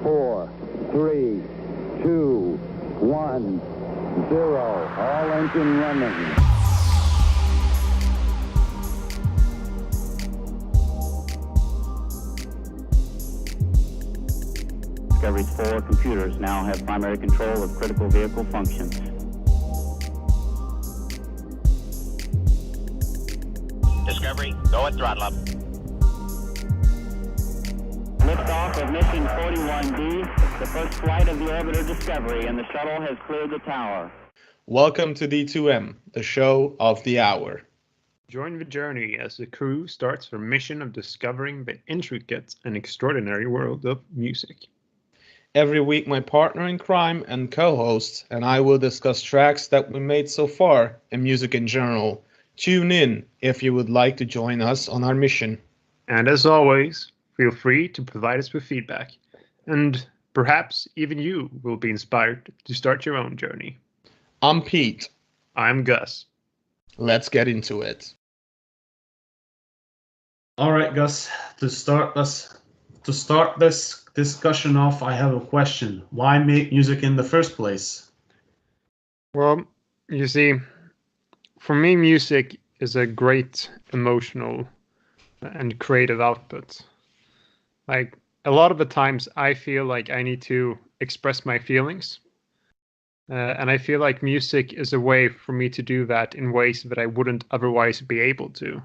4, 3, 2, 1, 0. All engine running. Discovery's 4 computers now have primary control of critical vehicle functions. Discovery, go at throttle up. Liftoff of mission 41D, the first flight of the orbiter Discovery, and the shuttle has cleared the tower. Welcome to D2M, the show of the hour. Join the journey as the crew starts their mission of discovering the intricate and extraordinary world of music. Every week, my partner in crime and co-host and I will discuss tracks that we made so far and music in general. Tune in if you would like to join us on our mission. And as always, feel free to provide us with feedback. And perhaps even you will be inspired to start your own journey. I'm Pete. I'm Gus. Let's get into it. All right, Gus, to start this discussion off, I have a question. Why make music in the first place? Well, you see, for me, music is a great emotional and creative output. Like, a lot of the times I feel like I need to express my feelings. And I feel like music is a way for me to do that in ways that I wouldn't otherwise be able to.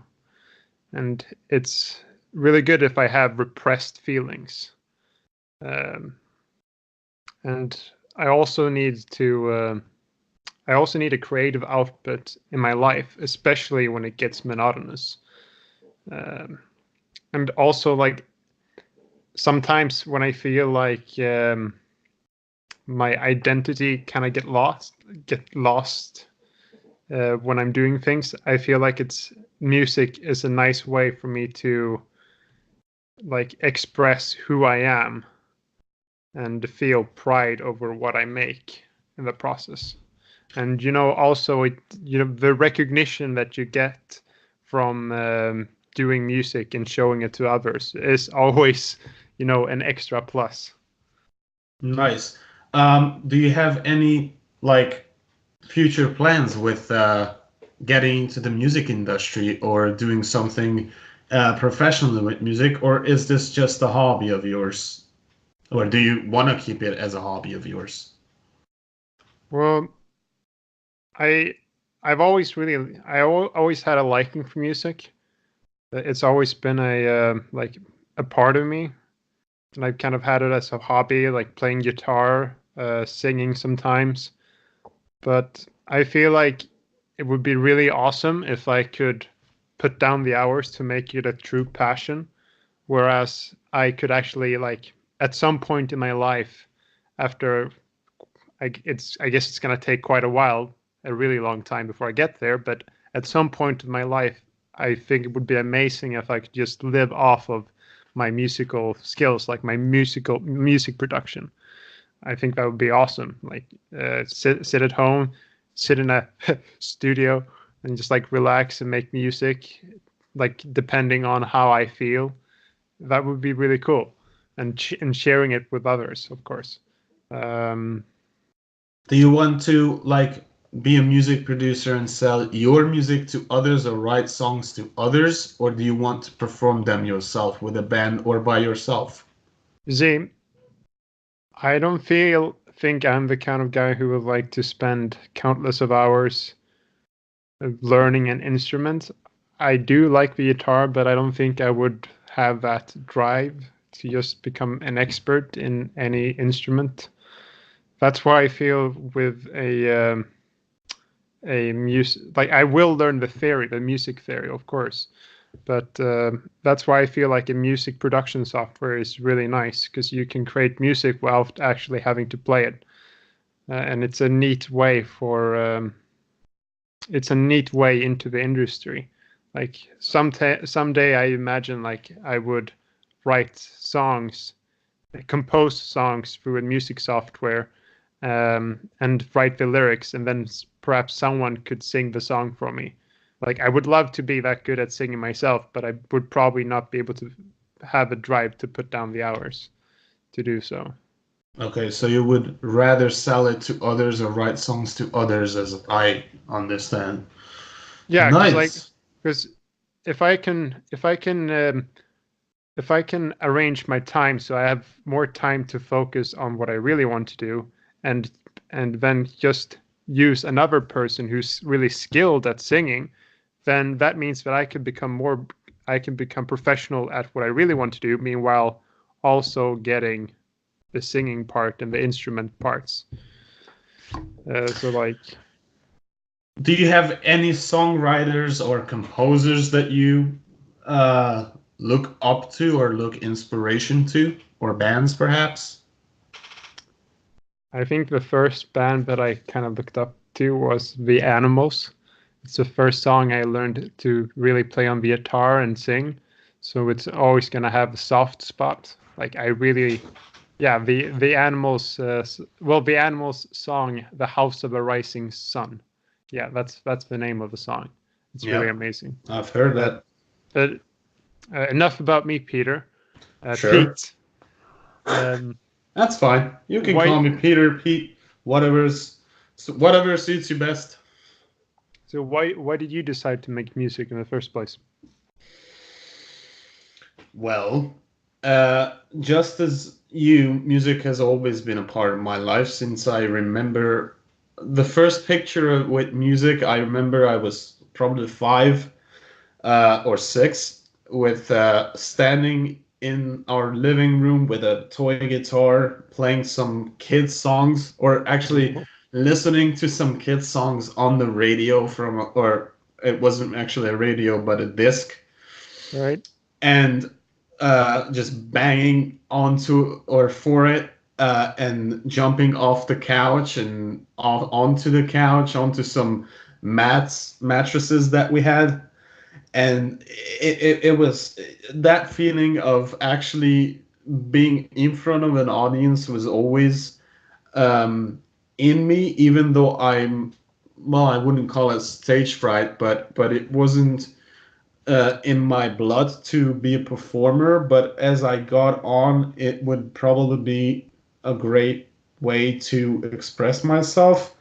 And it's really good if I have repressed feelings. And I also need a creative output in my life, especially when it gets monotonous. And also, like, sometimes when I feel like my identity kind of get lost when I'm doing things, I feel like music is a nice way for me to like express who I am and feel pride over what I make in the process. And also the recognition that you get from doing music and showing it to others is always an extra plus. Nice. Do you have any future plans with getting into the music industry or doing something professionally with music, or is this just a hobby of yours? Or do you want to keep it as a hobby of yours? Well, I've always had a liking for music. It's always been a part of me, and I've kind of had it as a hobby, like playing guitar, singing sometimes. But I feel like it would be really awesome if I could put down the hours to make it a true passion, whereas I could actually at some point in my life, after I guess it's gonna take quite a while, a really long time before I get there, but at some point in my life, I think it would be amazing if I could just live off of my musical skills, like my music production. I think that would be awesome. Like sit at home, sit in a studio, and just relax and make music, depending on how I feel. That would be really cool. And sharing it with others, of course. Do you want to be a music producer and sell your music to others or write songs to others, or do you want to perform them yourself with a band or by yourself? See, I don't think I'm the kind of guy who would like to spend countless of hours learning an instrument. I do like the guitar, but I don't think I would have that drive to just become an expert in any instrument. That's why I feel with a music, I will learn the music theory, of course, but that's why I feel like a music production software is really nice, because you can create music without actually having to play it, and it's a neat way into the industry. Someday I imagine I would compose songs through a music software, and write the lyrics, and then perhaps someone could sing the song for me. I would love to be that good at singing myself, but I would probably not be able to have a drive to put down the hours to do so. Okay, so you would rather sell it to others or write songs to others, as I understand. Yeah, Nice. because if I can if I can if I can arrange my time so I have more time to focus on what I really want to do, and then just use another person who's really skilled at singing, then that means that I can become professional at what I really want to do, meanwhile also getting the singing part and the instrument parts. So like, Do you have any songwriters or composers that you look up to or look inspiration to, or bands perhaps? I think the first band that I kind of looked up to was The Animals. It's the first song I learned to really play on the guitar and sing. So it's always gonna have a soft spot. Like I really, yeah, the Animals. The Animals song, "The House of a Rising Sun." Yeah, that's the name of the song. It's really Yeah, amazing. I've heard Uh, that. but enough about me, Peter. Sure. Pete. Um, That's fine. You can why? call me Peter, Pete, whatever suits you best. So why did you decide to make music in the first place? Well, just as you, music has always been a part of my life since I remember the first picture with music. I remember I was probably 5 or 6, with standing in our living room with a toy guitar, playing some kids songs, or actually listening to some kids songs on the radio or it wasn't actually a radio but a disc, Right. and just banging onto or for it, and jumping off the couch and onto the couch onto some mattresses that we had. And it was that feeling of actually being in front of an audience was always in me, even though I wouldn't call it stage fright, but it wasn't in my blood to be a performer. But as I got on, it would probably be a great way to express myself.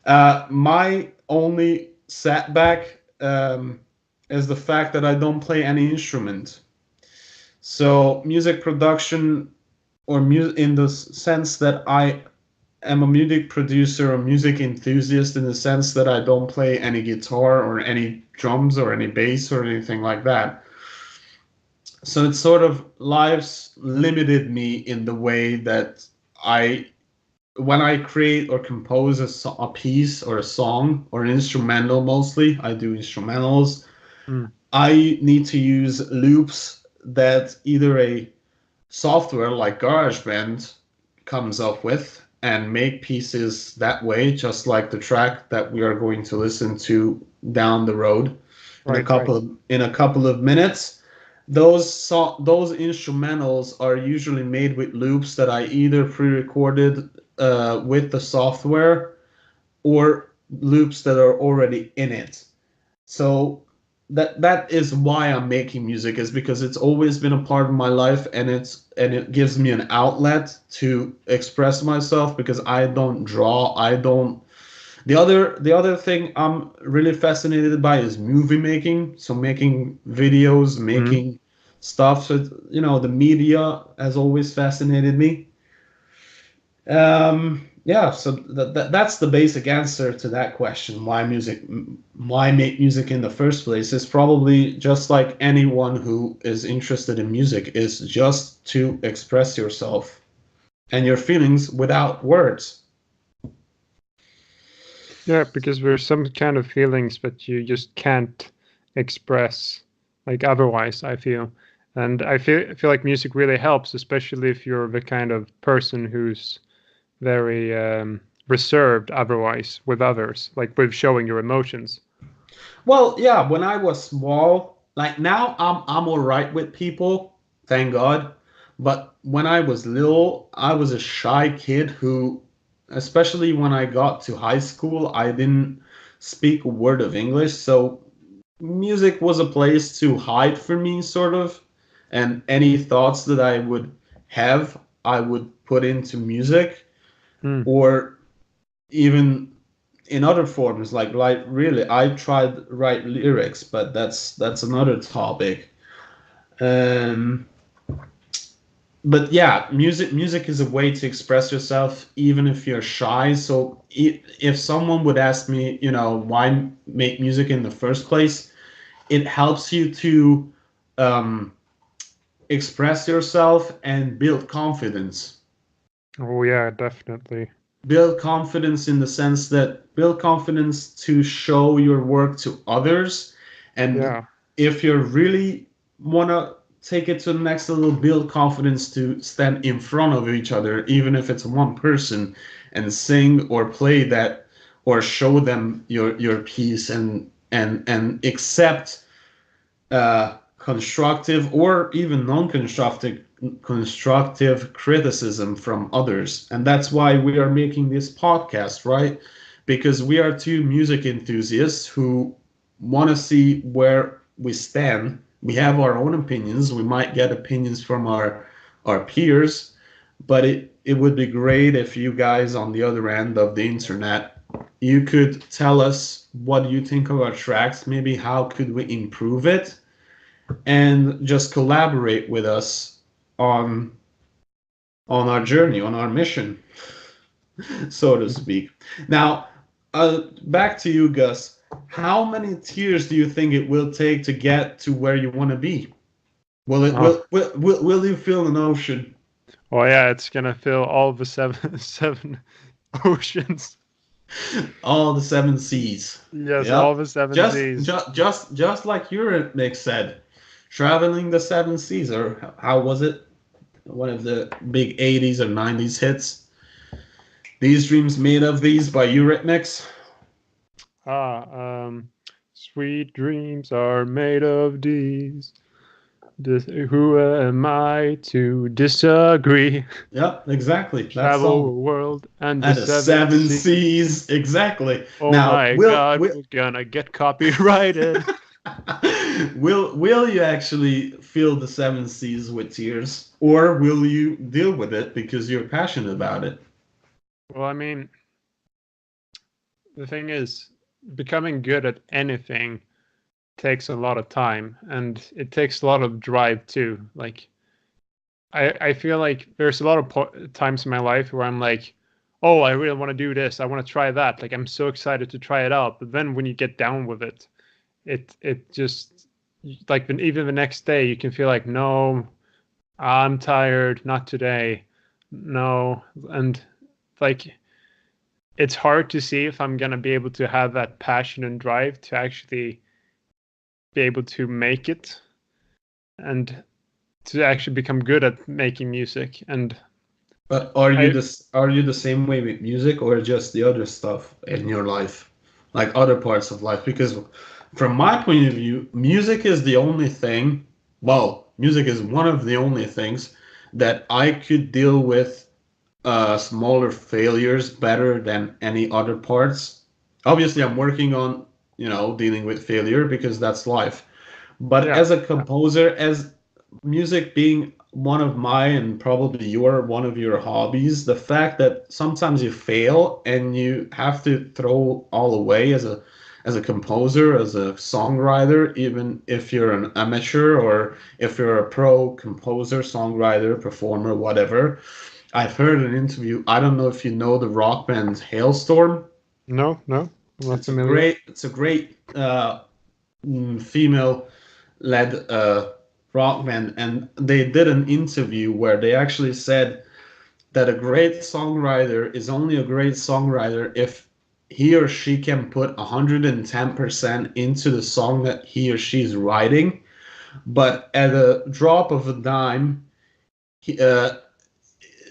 My only setback is the fact that I don't play any instrument. So music production, or in the sense that I am a music producer or music enthusiast, in the sense that I don't play any guitar or any drums or any bass or anything like that. So it's sort of life's limited me in the way that I when I create or compose a piece or a song or an instrumental, mostly I do instrumentals, Mm. I need to use loops that either a software like GarageBand comes up with, and make pieces that way, just like the track that we are going to listen to down the road Right. Right. in a couple of minutes. Those instrumentals are usually made with loops that I either pre-recorded with the software, or loops that are already in it. So that is why I'm making music, is because it's always been a part of my life, and it gives me an outlet to express myself, because I don't draw, I don't. The other thing I'm really fascinated by is movie making, so making videos, Mm. making stuff. So the media has always fascinated me. Yeah, so that's the basic answer to that question. Why make music in the first place? Is probably just like anyone who is interested in music, is just to express yourself and your feelings without words. Yeah, because there's some kind of feelings that you just can't express like otherwise, I feel. And I feel like music really helps, especially if you're the kind of person who's very reserved otherwise with others, like with showing your emotions. Well, yeah, when I was small, like now I'm all right with people, thank God. But when I was little, I was a shy kid who, especially when I got to high school, I didn't speak a word of English, so music was a place to hide for me, sort of. And any thoughts that I would have I would put into music, Hmm. or even in other forms. Like really, I tried to write lyrics, but that's another topic. Um, but yeah, music is a way to express yourself, even if you're shy. So if someone would ask me, why make music in the first place, it helps you to um, express yourself and build confidence. Oh yeah, definitely. Build confidence in the sense that build confidence to show your work to others. And Yeah. if you really want to take it to the next level, build confidence to stand in front of each other, even if it's one person, and sing or play that, or show them your piece, and accept constructive or even non-constructive criticism from others. And that's why we are making this podcast, right? Because we are two music enthusiasts who want to see where we stand. We have our own opinions. We might get opinions from our peers, but it would be great if you guys on the other end of the internet, you could tell us what you think of our tracks, maybe how could we improve it, and just collaborate with us on our journey, on our mission, so to speak. Now, back to you, Gus. How many tears do you think it will take to get to where you want to be? Will it Oh. will you feel an ocean? Oh yeah, it's gonna fill all the seven oceans. All the seven seas. Yes, all Yep. the seven Just seas. just like Nick said, traveling the seven seas, or how was it? One of the big 80s or 90s hits. These Dreams Made of These by Eurythmics. Sweet dreams are made of these. Who am I to disagree? Yep, exactly. That Travel the song. world and And the the seven seven seas. seas. Exactly. Oh Now, my God, we're gonna get copyrighted. will you actually feel the seven seas with tears, or will you deal with it because you're passionate about it? Well, I mean, the thing is, becoming good at anything takes a lot of time, and it takes a lot of drive too. Like, I feel like there's a lot of times in my life where I'm like, oh, I really want to do this. I want to try that. Like, I'm so excited to try it out. But then when you get down with it, it just like even the next day you can feel like, no, I'm tired. Not today. No, and like it's hard to see if I'm gonna be able to have that passion and drive to actually be able to make it and to actually become good at making music. And But I are you the same way with music, or just the other stuff in your life, like other parts of life? Because from my point of view, music is the only thing. Well, music is one of the only things that I could deal with smaller failures better than any other parts. Obviously, I'm working on dealing with failure because that's life. But yeah, as a composer, as music being one of my, and probably your one of your hobbies, the fact that sometimes you fail and you have to throw all away as a composer, as a songwriter, even if you're an amateur or if you're a pro composer, songwriter, performer, whatever. I've heard an interview. I don't know if you know the rock band Hailstorm. no, I'm not It's a familiar. great female-led rock band, and they did an interview where they actually said that a great songwriter is only a great songwriter if he or she can put 110% into the song that he or she is writing, but at a drop of a dime,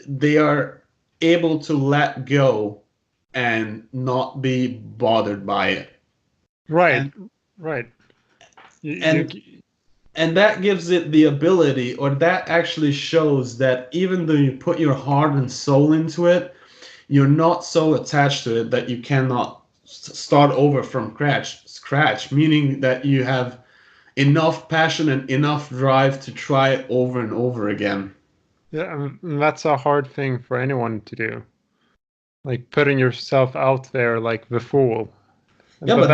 they are able to let go and not be bothered by it. Right, And right. and and that gives it the ability, or that actually shows that even though you put your heart and soul into it, you're not so attached to it that you cannot start over from scratch, meaning that you have enough passion and enough drive to try it over and over again. Yeah, and that's a hard thing for anyone to do. Like putting yourself out there like the fool. Yeah, But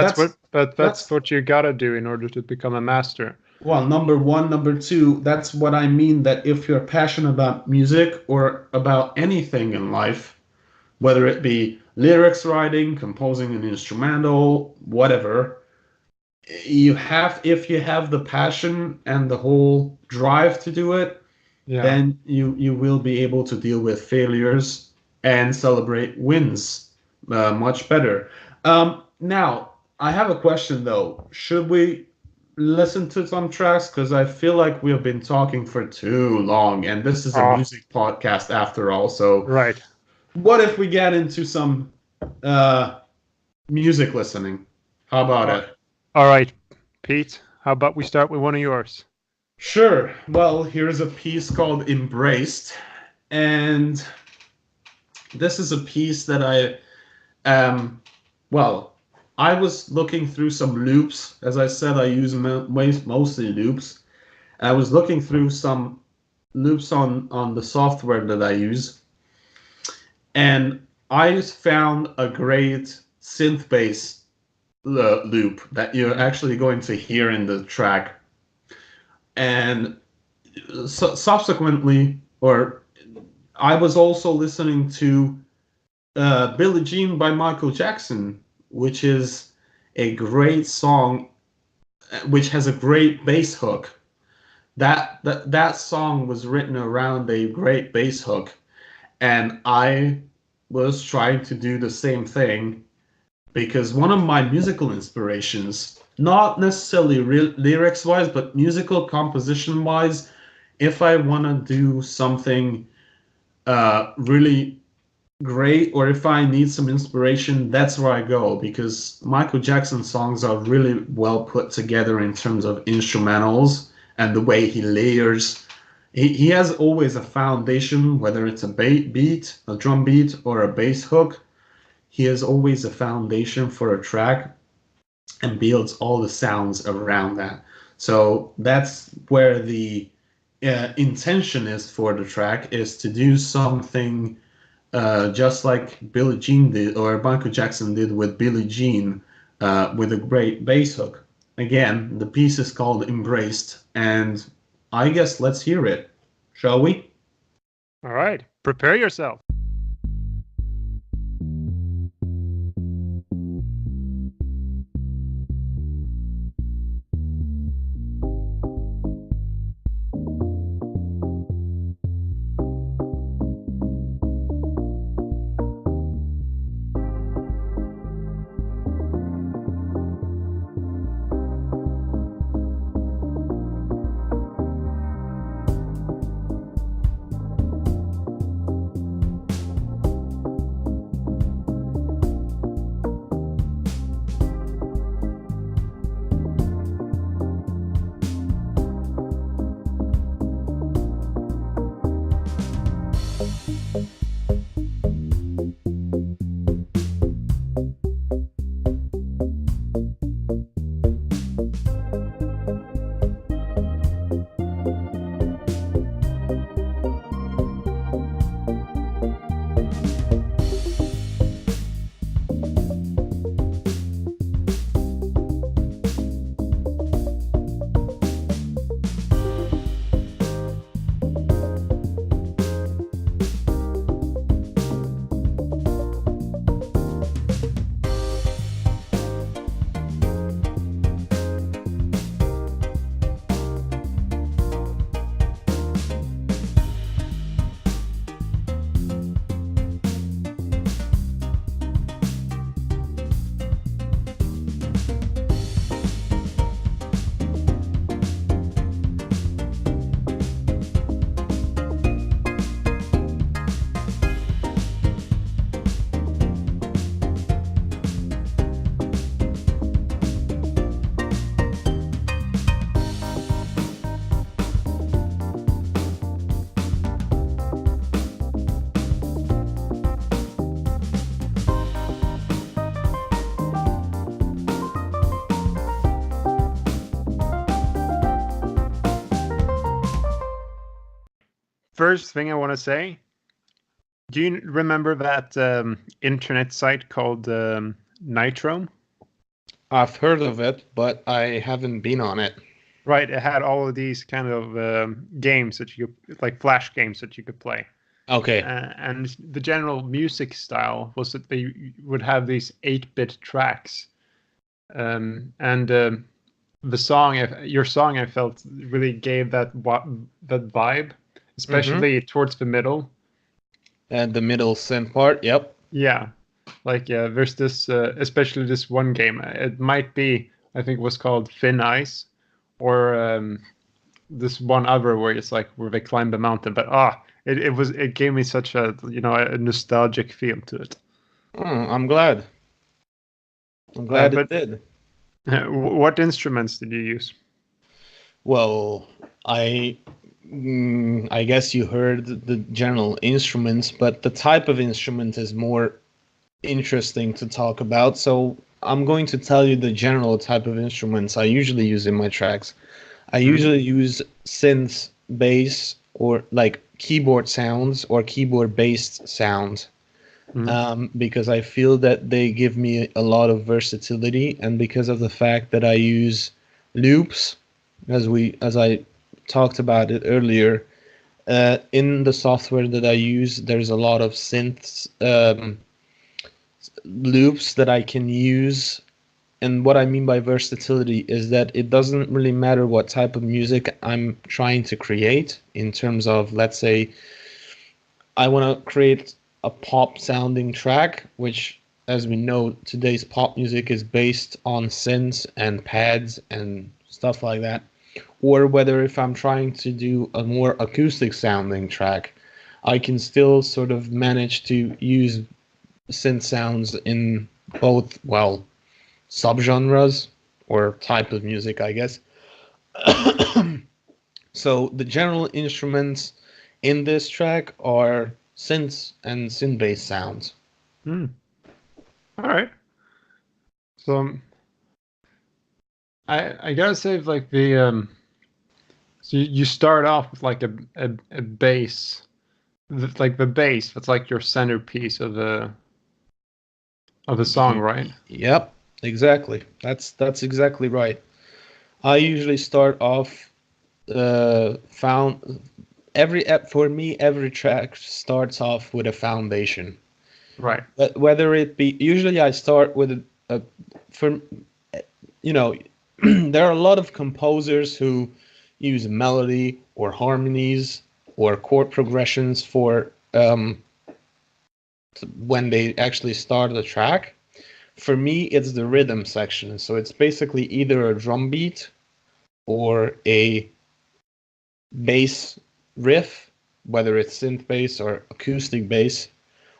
but that's that's what you gotta do in order to become a master. well, number one, number two, that's what I mean, that if you're passionate about music or about anything in life, whether it be lyrics writing, composing an instrumental, whatever, if you have the passion and the whole drive to do it, Yeah. then you will be able to deal with failures and celebrate wins much better. Now, I have a question though. Should we listen to some tracks? Because I feel like we have been talking for too long, and this is a Oh. music podcast after all. So, Right. what if we get into some music listening? How about it? All right, Pete. How about we start with one of yours? Sure. Well, here's a piece called Embraced. And this is a piece that I was looking through some loops. As I said, I use mostly loops. I was looking through some loops on the software that I use. And I found a great synth bass loop that you're actually going to hear in the track. And subsequently, I was also listening to Billie Jean by Michael Jackson, which is a great song, which has a great bass hook. That song was written around a great bass hook, and I was trying to do the same thing because one of my musical inspirations, not necessarily lyrics wise, but musical composition wise, if I want to do something really great, or if I need some inspiration, that's where I go, because Michael Jackson songs are really well put together in terms of instrumentals and the way he layers. He has always a foundation, whether it's a beat, a drum beat, or a bass hook. He has always a foundation for a track and builds all the sounds around that. So that's where the intention is for the track, is to do something just like Billie Jean did, or Michael Jackson did with Billie Jean, with a great bass hook. Again, the piece is called Embraced, and I guess let's hear it, shall we? All right, prepare yourself. first thing I want to say, do you remember that internet site called Nitro? I've heard of it, but I haven't been on it. Right, it had all of these kind of games that you could, like flash games that you could play. Okay. And the general music style was that they would have these 8-bit tracks. The song, your song, I felt really gave that vibe, especially towards the middle. And the middle synth part, yep. Yeah, like there's this, especially this one game. It might be, I think, it was called Thin Ice, or this one other where it's like where they climb the mountain. But it gave me such a a nostalgic feel to it. I'm glad. It did. What instruments did you use? Well, I guess you heard the general instruments, but the type of instrument is more interesting to talk about. So I'm going to tell you the general type of instruments I usually use in my tracks. I usually use synth, bass, or like keyboard sounds or keyboard-based sounds. Because I feel that they give me a lot of versatility, and because of the fact that I use loops, as I talked about it earlier, in the software that I use, there's a lot of synths, loops that I can use. And what I mean by versatility is that it doesn't really matter what type of music I'm trying to create, in terms of, let's say, I want to create a pop sounding track, which, as we know, today's pop music is based on synths and pads and stuff like that. Or whether if I'm trying to do a more acoustic sounding track, I can still sort of manage to use synth sounds in both, well, subgenres or type of music, I guess. So the general instruments in this track are synths and synth-based sounds. All right. So I gotta say, like the so you start off with like a bass, like the bass. That's like your centerpiece of the song, right? Yep, exactly. That's exactly right. I usually start off for me, every track starts off with a foundation. Right. But whether it be, usually I start with there are a lot of composers who use melody or harmonies or chord progressions for when they actually start the track. For me, it's the rhythm section. So it's basically either a drum beat or a bass riff, whether it's synth bass or acoustic bass,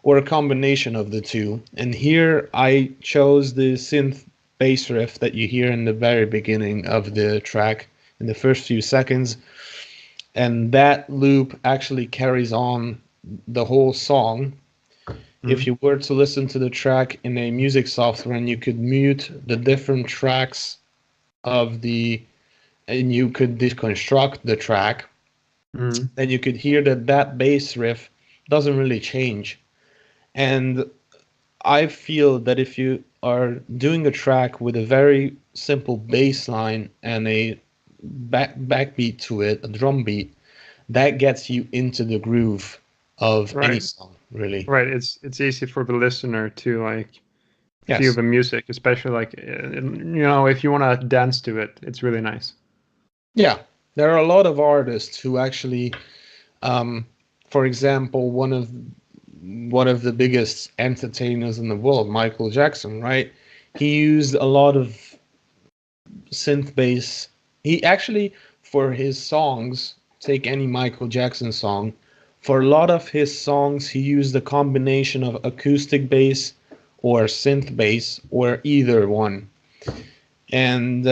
or a combination of the two. And here I chose the synth bass riff that you hear in the very beginning of the track, in the first few seconds. And that loop actually carries on the whole song. If you were to listen to the track in a music software and you could mute the different tracks and you could deconstruct the track, then you could hear that bass riff doesn't really change. And I feel that if you are doing a track with a very simple bass line and a backbeat to it, a drum beat, that gets you into the groove of any song, really. Right. It's easy for the listener to like Yes. feel the music, especially like if you want to dance to it, it's really nice. Yeah, there are a lot of artists who actually, for example, one of the biggest entertainers in the world, Michael Jackson, right? He used a lot of synth bass. He actually, for his songs, take any Michael Jackson song, for a lot of his songs, he used a combination of acoustic bass or synth bass or either one. And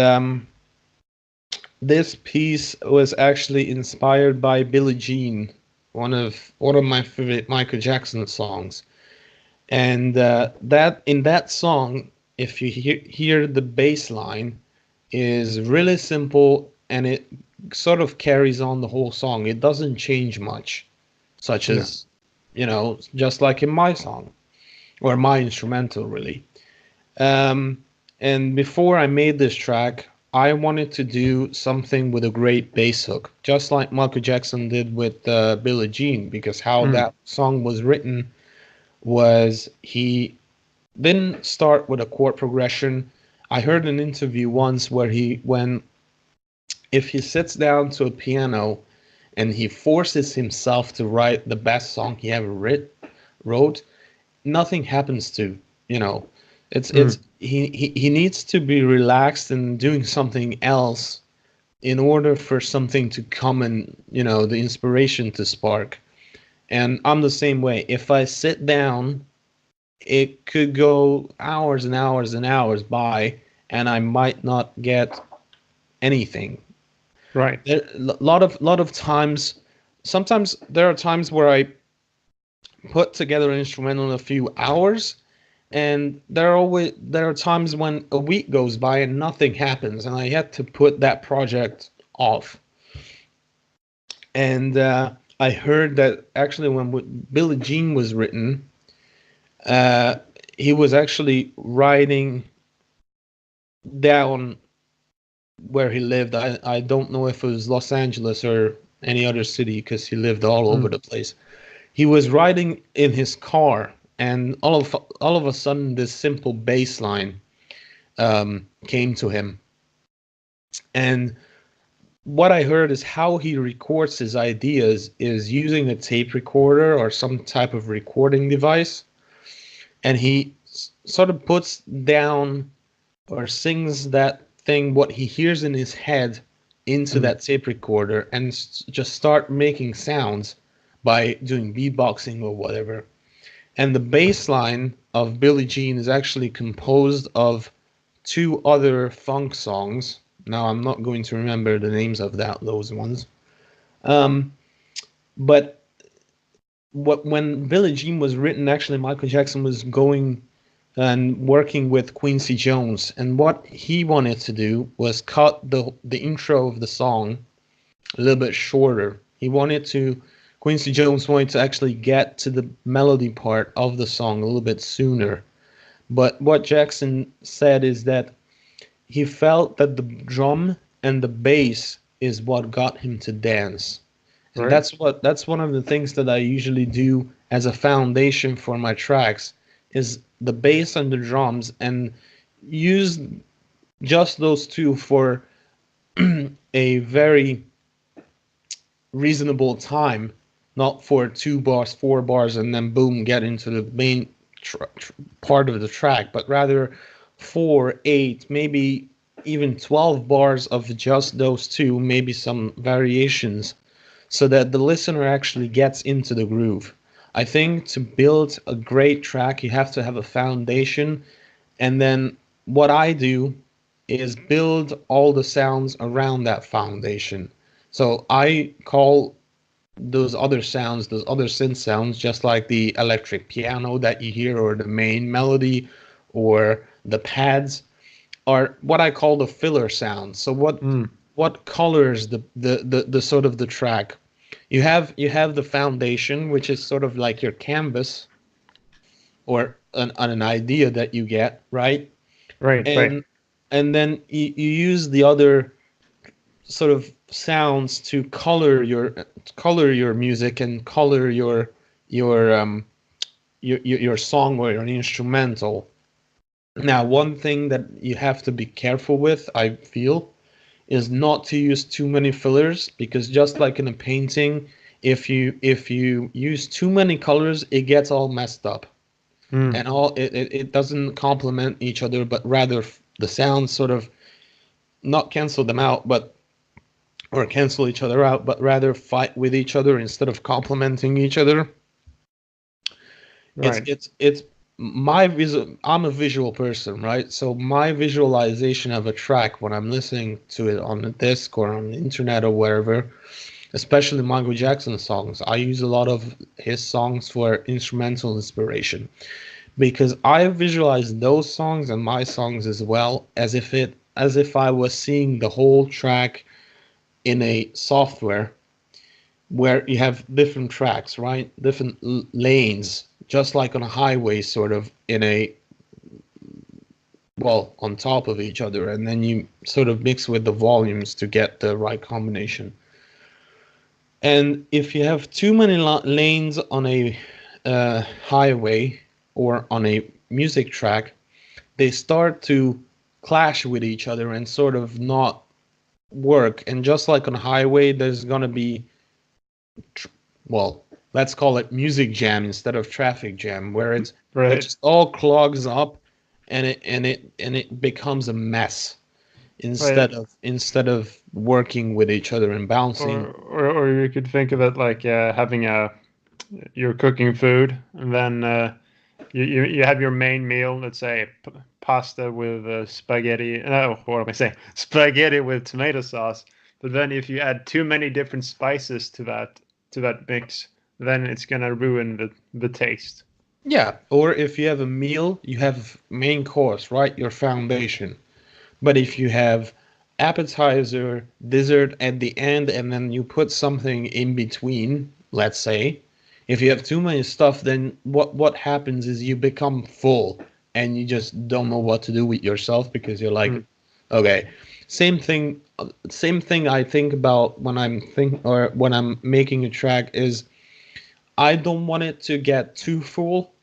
this piece was actually inspired by Billie Jean, one of my favorite Michael Jackson songs. And that in that song, if you hear the bass line, is really simple and it sort of carries on the whole song. It doesn't change much. such Yeah. as, just like in my song or my instrumental, really. And before I made this track, I wanted to do something with a great bass hook, just like Michael Jackson did with Billie Jean, because how that song was written was he didn't start with a chord progression. I heard an interview once where if he sits down to a piano and he forces himself to write the best song he ever wrote, nothing happens to, it's he needs to be relaxed and doing something else in order for something to come and, the inspiration to spark. And I'm the same way. If I sit down, it could go hours and hours and hours by, and I might not get anything. Right. A lot of times, sometimes there are times where I put together an instrumental in a few hours, and there are times when a week goes by and nothing happens, and I had to put that project off. And I heard that actually when Billie Jean was written, he was actually writing down where he lived. I don't know if it was Los Angeles or any other city, because he lived all over the place. He was riding in his car, and all of a sudden, this simple bass line came to him. And what I heard is how he records his ideas is using a tape recorder or some type of recording device, and he sort of puts down or sings that thing, what he hears in his head, into that tape recorder, and just start making sounds by doing beatboxing or whatever. And the bass line of Billie Jean is actually composed of two other funk songs. Now I'm not going to remember the names of those ones. But when Billie Jean was written, actually Michael Jackson was going and working with Quincy Jones, and what he wanted to do was cut the intro of the song a little bit shorter. Quincy Jones wanted to actually get to the melody part of the song a little bit sooner. But what Jackson said is that he felt that the drum and the bass is what got him to dance. And Right. that's one of the things that I usually do as a foundation for my tracks, is the bass and the drums, and use just those two for a very reasonable time, not for 2 bars, 4 bars, and then boom, get into the main part of the track, but rather 4, 8, maybe even 12 bars of just those two, maybe some variations, so that the listener actually gets into the groove. I think to build a great track, you have to have a foundation, and then what I do is build all the sounds around that foundation. So I call those other sounds, those other synth sounds, just like the electric piano that you hear, or the main melody, or the pads, are what I call the filler sounds. So what colors the sort of the track. You have the foundation, which is sort of like your canvas, or an idea that you get, right? Right. Right. And then you use the other sort of sounds to color your music and color your song or your instrumental. Now, one thing that you have to be careful with, I feel, is not to use too many fillers, because just like in a painting, if you use too many colors, it gets all messed up, and it doesn't complement each other, but rather the sounds sort of not cancel them out, or cancel each other out, but rather fight with each other instead of complementing each other. Right. It's I'm a visual person, right? So my visualization of a track when I'm listening to it on the disc or on the internet or wherever, especially Michael Jackson songs, I use a lot of his songs for instrumental inspiration, because I visualize those songs and my songs as well as if I was seeing the whole track in a software, where you have different tracks, right? Different lanes, just like on a highway, sort of in a, well, on top of each other, and then you sort of mix with the volumes to get the right combination. And if you have too many lanes on a highway or on a music track, they start to clash with each other and sort of not work. And just like on a highway, there's gonna be, well, let's call it music jam instead of traffic jam, where it just all clogs up and it becomes a mess instead of working with each other and bouncing. Or you could think of it like having you're cooking food, and then you have your main meal, let's say pasta with spaghetti. No, what am I saying? Spaghetti with tomato sauce. But then if you add too many different spices to that mix, then it's gonna ruin the taste. Yeah, or if you have a meal, you have main course, right? Your foundation. But if you have appetizer, dessert at the end, and then you put something in between, let's say, if you have too many stuff, then what happens is you become full and you just don't know what to do with yourself, because you're like, okay. Same thing I think about when I'm making a track is I don't want it to get too full,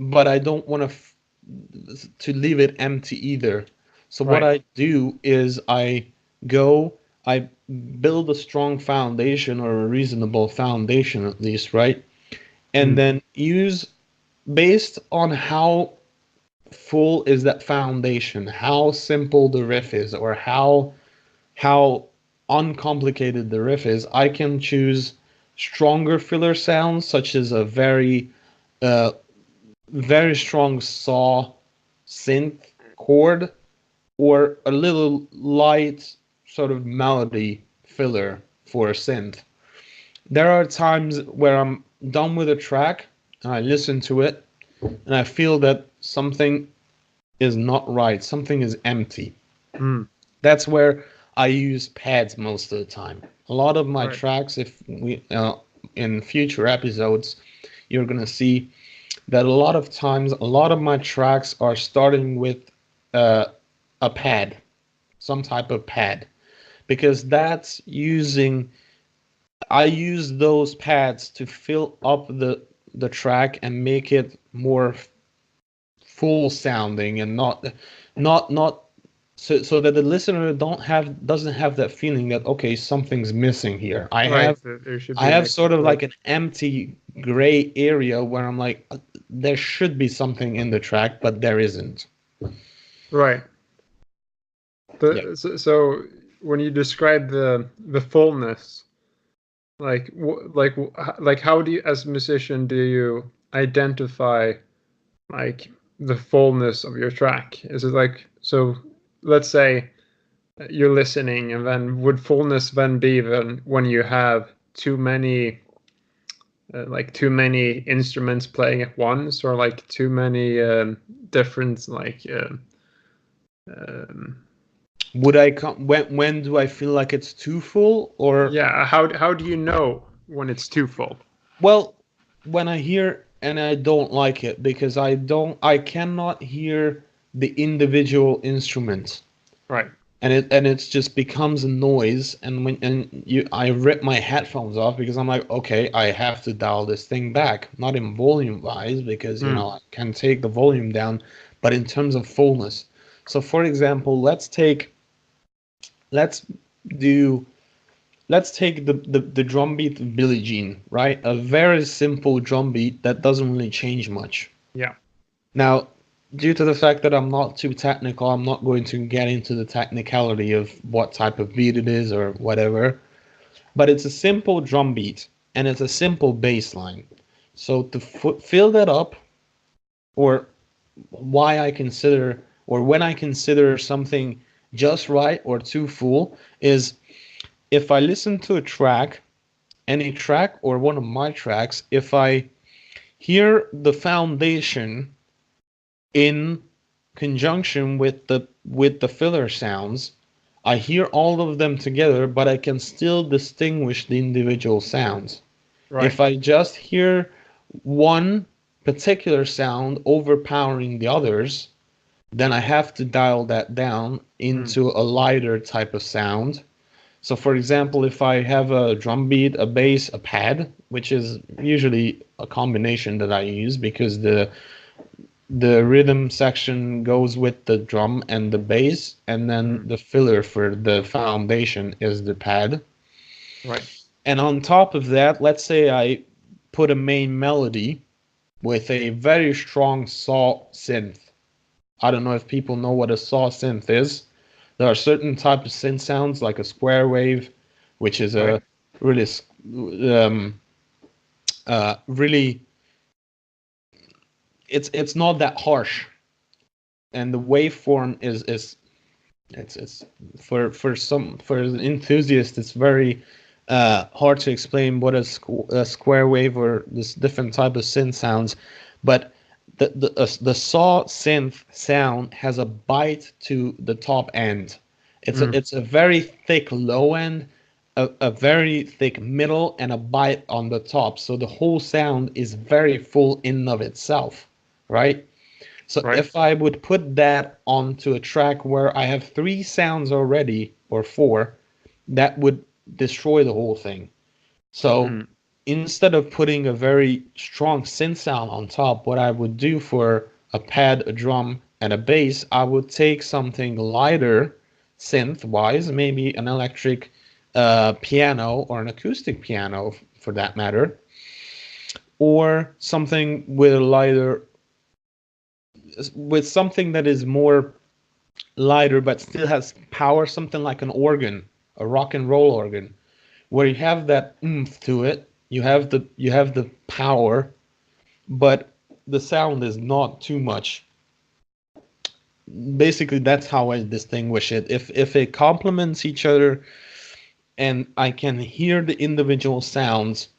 but I don't want to leave it empty either. So what I do is I build a strong foundation, or a reasonable foundation at least, right? And then use, based on how full is that foundation, how simple the riff is, or how uncomplicated the riff is, I can choose stronger filler sounds, such as a very strong saw synth chord, or a little light sort of melody filler for a synth. There are times where I'm done with a track and I listen to it and I feel that something is not right, something is empty. That's where I use pads most of the time. A lot of my tracks, if we in future episodes, you're gonna see that a lot of times, a lot of my tracks are starting with a pad, some type of pad, because I use those pads to fill up the track and make it more full sounding, and not so that the listener doesn't have that feeling that, okay, something's missing here. I have sort of like an empty gray area where I'm like, there should be something in the track, but there isn't. Right. So when you describe the fullness, like how do you, as a musician, do you identify like the fullness of your track? Is it like, so let's say you're listening, and then would fullness then be when you have too many instruments playing at once, or like too many different would I come when do I feel like it's too full? Or how do you know when it's too full? Well, when I hear and I don't like it, because I cannot hear the individual instruments. Right. And it just becomes a noise, and I rip my headphones off, because I'm like, okay, I have to dial this thing back, not in volume wise, because I can take the volume down, but in terms of fullness. So for example, let's take the drum beat of Billie Jean, right? A very simple drum beat that doesn't really change much. Yeah. Now, due to the fact that I'm not too technical, I'm not going to get into the technicality of what type of beat it is or whatever. But it's a simple drum beat, and it's a simple bass line. So to fill that up, or when I consider something just right or too full, is if I listen to a track, any track or one of my tracks, if I hear the foundation in conjunction with the filler sounds, I hear all of them together, but I can still distinguish the individual sounds. Right. If I just hear one particular sound overpowering the others, then I have to dial that down into a lighter type of sound. So for example, if I have a drum beat, a bass, a pad, which is usually a combination that I use because the rhythm section goes with the drum and the bass, and then the filler for the foundation is the pad. Right. And on top of that, let's say I put a main melody with a very strong saw synth. I don't know if people know what a saw synth is. There are certain type of synth sounds like a square wave, which is a really really it's not that harsh, and the waveform is it's for an enthusiast it's very hard to explain what a square wave or this different type of synth sounds, but the saw synth sound has a bite to the top end. It's a very thick low end, a very thick middle, and a bite on the top. So the whole sound is very full in of itself, right? So if I would put that onto a track where I have 3 sounds already, or 4, that would destroy the whole thing. So instead of putting a very strong synth sound on top, what I would do for a pad, a drum, and a bass, I would take something lighter synth-wise, maybe an electric piano or an acoustic piano for that matter, or something with a lighter, with something that is more lighter but still has power, something like an organ, a rock and roll organ, where you have that oomph to it. You have the power, but the sound is not too much. Basically, that's how I distinguish it. If it complements each other, and I can hear the individual sounds,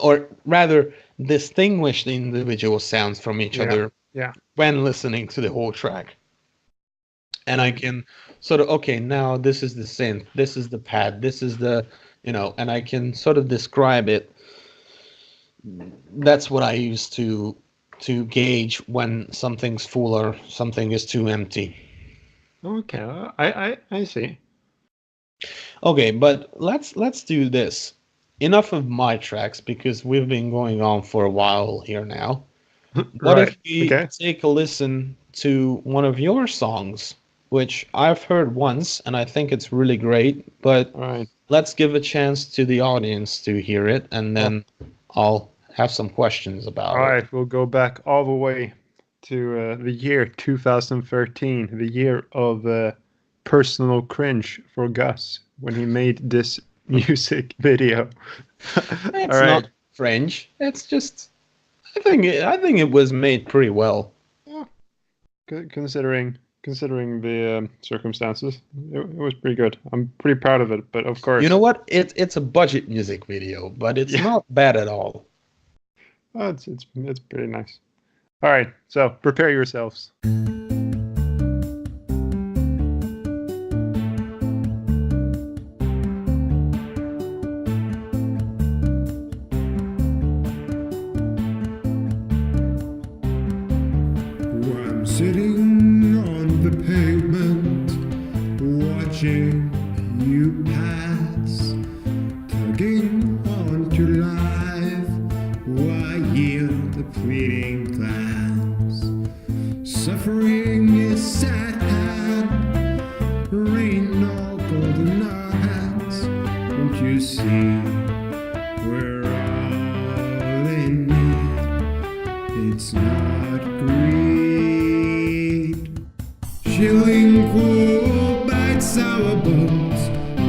or rather distinguish the individual sounds from each other when listening to the whole track. And I can sort of, okay, now this is the synth, this is the pad, this is the, and I can sort of describe it. That's what I use to gauge when something's full or something is too empty. Okay, I see. Okay, but let's do this. Enough of my tracks, because we've been going on for a while here now. What if we take a listen to one of your songs, which I've heard once, and I think it's really great, but let's give a chance to the audience to hear it, and then I'll have some questions about it. All right, we'll go back all the way to the year 2013, the year of personal cringe for Gus, when he made this music video. It's not French. It's just, I think it was made pretty well. Yeah. Considering the circumstances, it was pretty good. I'm pretty proud of it, but of course, you know what? It's a budget music video, but it's not bad at all. It's pretty nice. All right, so prepare yourselves. I'm sitting on the pavement, watching you pass, tugging onto life while yield the fleeting glance. Suffering is sad, rain all golden our hands. Don't you see? We're all in need. It's not greed. Chilling cool bites our bones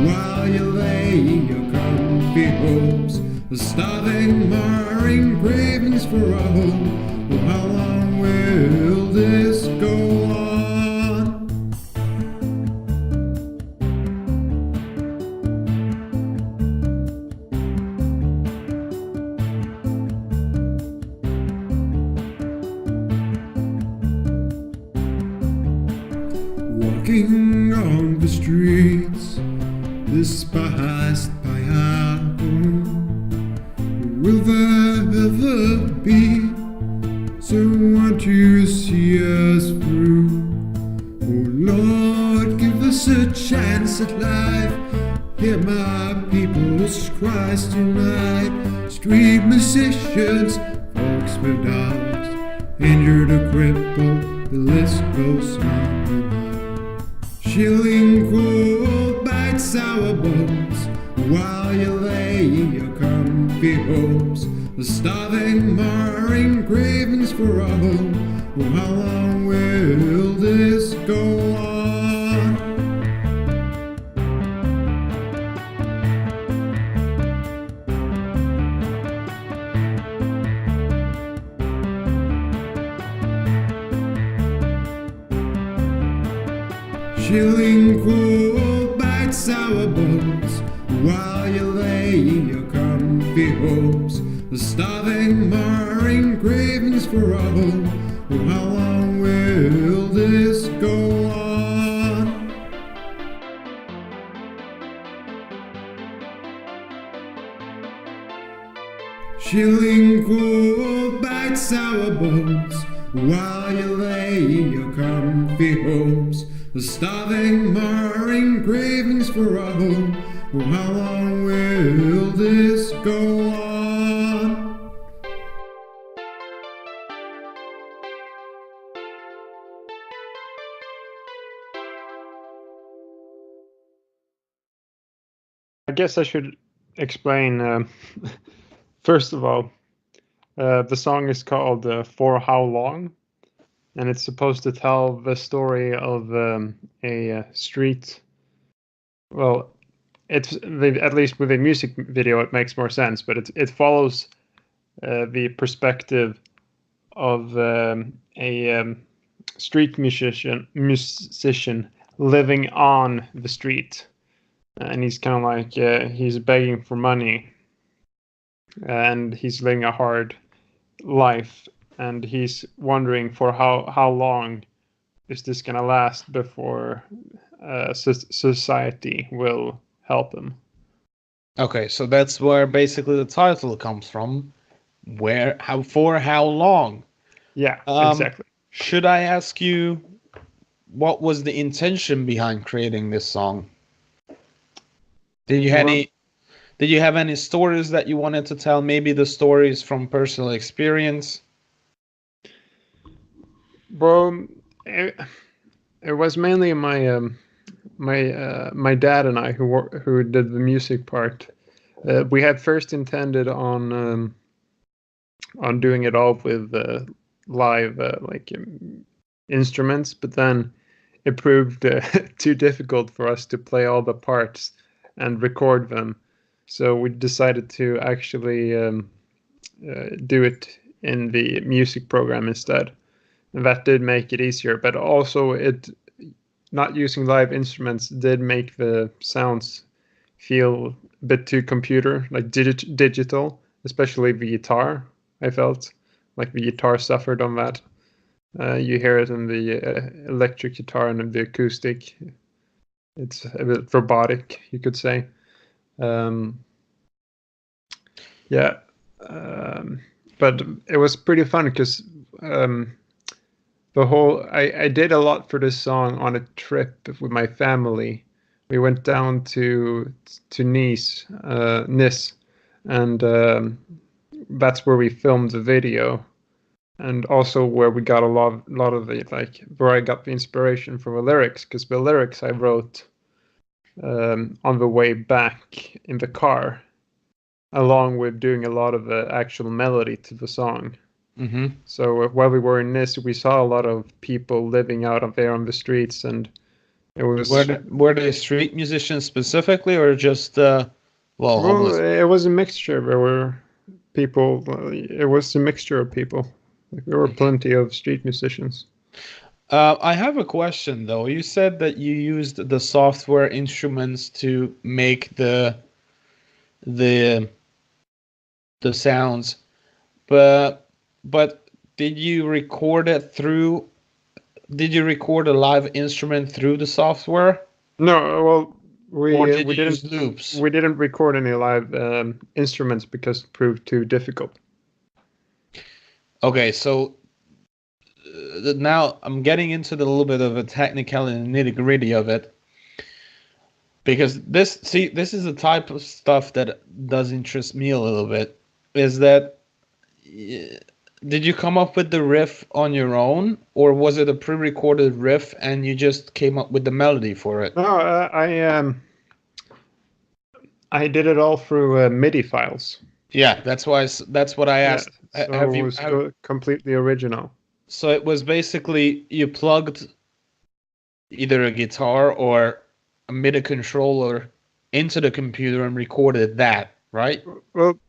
while you lay in your comfy hopes. The starving, marring cravings for a home. Well, how long will this go on? Walking on streets, despised by our own. Will there ever be someone to see us through? Oh Lord, give us a chance at life. Hear my people's cries tonight. Street musicians, folks with dogs, injured or crippled, the list goes on and on. Chilling cold bites our bones while you lay in your comfy hopes. The starving, marring cravings for a home. Oh, how long will this go on? Chilling cold bites our bones while you lay in your comfy hopes. The starving, marring cravings for a home. Oh, how long will this go on? Chilling cold bites our bones while you lay in your comfy hopes. The starving, marring cravings for a home. Oh, how long will this go on? I guess I should explain. First of all, the song is called "For How Long," and it's supposed to tell the story of a street. Well, at least with a music video, it makes more sense, but it follows the perspective of a street musician living on the street, and he's kind of like he's begging for money, and he's living a hard life, and he's wondering for how long is this gonna last before society will help him. Okay, so that's where basically the title comes from. For how long? Yeah, exactly. Should I ask you what was the intention behind creating this song? Did you have any stories that you wanted to tell? Maybe the stories from personal experience? Well, it was mainly my my dad and I who did the music part. We had first intended on doing it all with live instruments, but then it proved too difficult for us to play all the parts and record them. So we decided to actually do it in the music program instead. And that did make it easier, but also not using live instruments did make the sounds feel a bit too computer, like digital, especially the guitar. I felt like the guitar suffered on that. You hear it in the electric guitar and in the acoustic. It's a bit robotic, you could say. But it was pretty fun because I did a lot for this song on a trip with my family. We went down to Nice, and that's where we filmed the video, and also where we got a lot of the where I got the inspiration for the lyrics, because the lyrics I wrote on the way back in the car, along with doing a lot of the actual melody to the song. Mm-hmm. So while we were in Nice, we saw a lot of people living out there on the streets, and it was were they street musicians specifically, or just homeless? It was a mixture. There were people. It was a mixture of people. There were plenty of street musicians. I have a question though. You said that you used the software instruments to make the sounds, but did you record a live instrument through the software, No, well, or we did we you use didn't loops? we didn't record any live instruments because it proved too difficult. Okay, so now I'm getting into the little bit of a technical and nitty gritty of it, because this is the type of stuff that does interest me a little bit. Is that did you come up with the riff on your own, or was it a pre-recorded riff and you just came up with the melody for it? No, I did it all through MIDI files. Yeah, that's why that's what I Yeah, asked. so it was completely original. So it was basically you plugged either a guitar or a MIDI controller into the computer and recorded that, right? Well,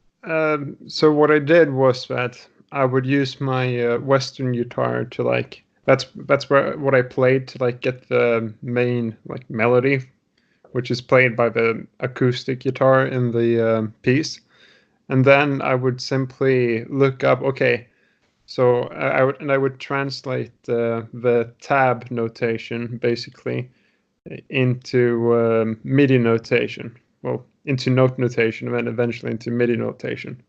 so what I did was that I would use my Western guitar to like that's what I played to like get the main like melody, which is played by the acoustic guitar in the piece, and then I would simply look up. Okay, so I would translate the tab notation basically into MIDI notation. Well, into note notation, and then eventually into MIDI notation.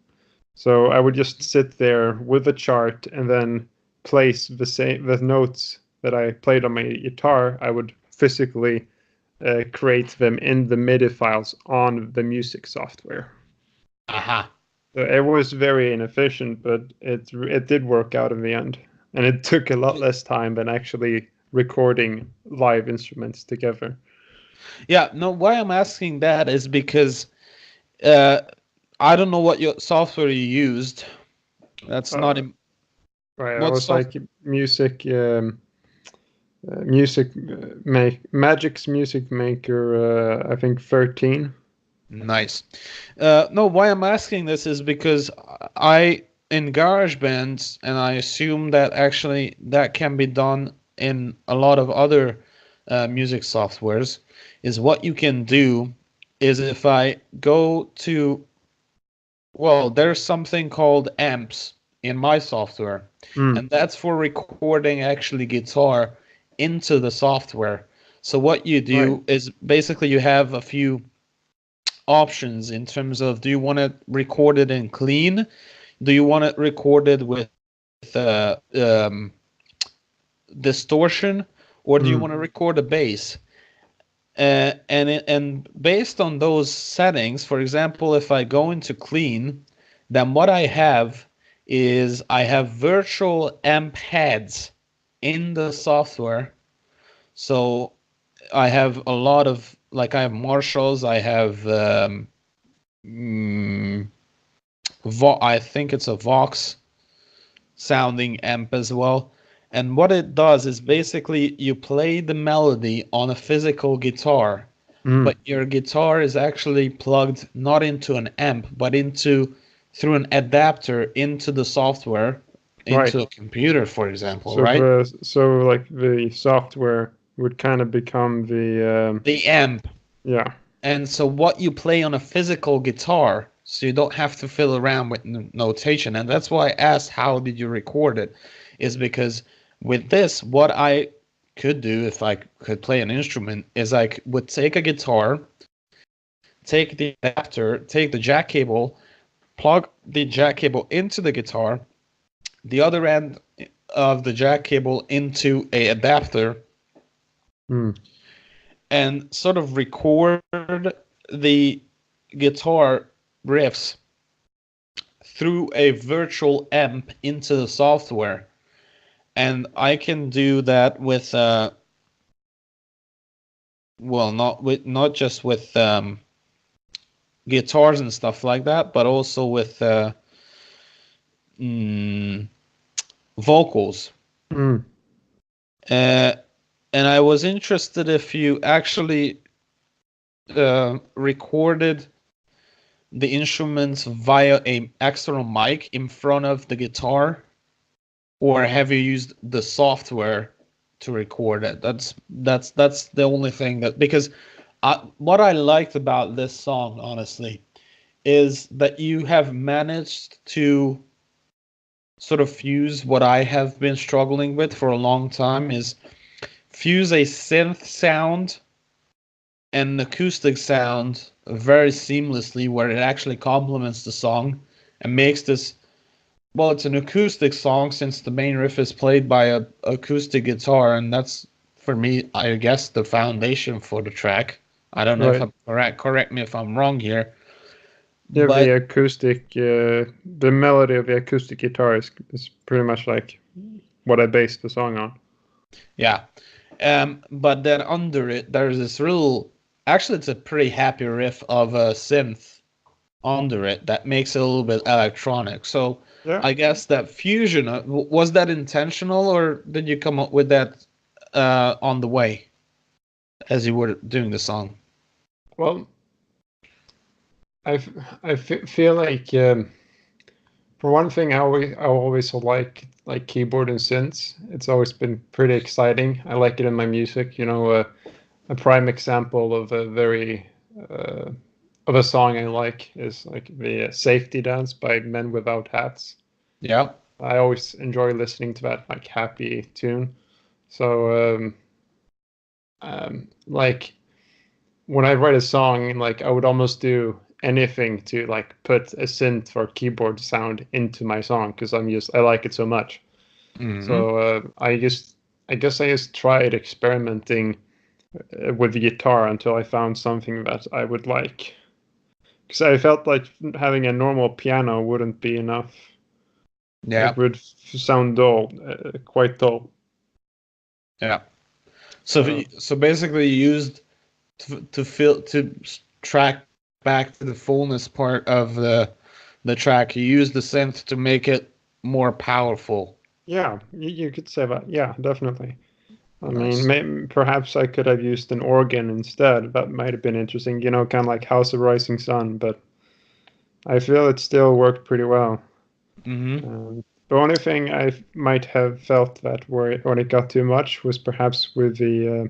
So I would just sit there with the chart and then place the notes that I played on my guitar. I would physically create them in the MIDI files on the music software. Aha. So it was very inefficient, but it did work out in the end, and it took a lot less time than actually recording live instruments together. Yeah, no, why I'm asking that is because uh, I don't know what your software you used. That's not in Right, I what was soft. like Magic's Music Maker. I think 13. Nice. No, why I'm asking this is because I in GarageBand, and I assume that actually that can be done in a lot of other music softwares, is what you can do is if I go to, well, there's something called amps in my software, and that's for recording actually guitar into the software. So what you do Right. is basically you have a few options in terms of, do you want it recorded in clean? Do you want it recorded with uh, um, distortion, or do you want to record a bass? And based on those settings, for example, if I go into clean, then what I have is I have virtual amp heads in the software. So I have a lot of, like, I have Marshalls, I have I think it's a Vox sounding amp as well. And what it does is basically you play the melody on a physical guitar, but your guitar is actually plugged not into an amp, but into through an adapter into the software, into Right. a computer, for example, So right? like the software would kind of become the The amp. yeah. And so what you play on a physical guitar, so you don't have to fiddle around with notation. And that's why I asked, how did you record it? Is because with this, what I could do if I could play an instrument is I would take a guitar, take the adapter, take the jack cable, plug the jack cable into the guitar, the other end of the jack cable into a adapter, and sort of record the guitar riffs through a virtual amp into the software. And I can do that with not just with guitars and stuff like that, but also with vocals. And I was interested if you actually recorded the instruments via a external mic in front of the guitar, or have you used the software to record it? That's the only thing that, because what I liked about this song, honestly, is that you have managed to sort of fuse what I have been struggling with for a long time, is fuse a synth sound an acoustic sound very seamlessly, where it actually complements the song and makes this. Well, it's an acoustic song since the main riff is played by a acoustic guitar, and that's for me, I guess, the foundation for the track. I don't know if Right. I'm correct. Correct me if I'm wrong here. Yeah, But the acoustic, the melody of the acoustic guitar is pretty much like what I based the song on. yeah, but then under it, there's this real. Actually, it's a pretty happy riff of a synth under it that makes it a little bit electronic. So Yeah. I guess that fusion was that intentional, or did you come up with that on the way as you were doing the song? Well, feel like for one thing, I always like keyboard and synths. It's always been pretty exciting. I like it in my music. You know, a prime example of a very of a song I like is like the Safety Dance by Men Without Hats. Yeah. I always enjoy listening to that like happy tune. So like when I write a song, like I would almost do anything to like put a synth or keyboard sound into my song because I like it so much. Mhm. So I guess I just tried experimenting with the guitar until I found something that I would like. Because I felt like having a normal piano wouldn't be enough. Yeah. It would sound dull, quite dull. Yeah. So basically, you used to track back to the fullness part of the track. You used the synth to make it more powerful. Yeah, you could say that. Yeah, definitely. I Nice. mean, perhaps I could have used an organ instead. That might have been interesting, you know, kind of like House of Rising Sun, but I feel it still worked pretty well. Mm-hmm. The only thing I might have felt that when it got too much was perhaps with the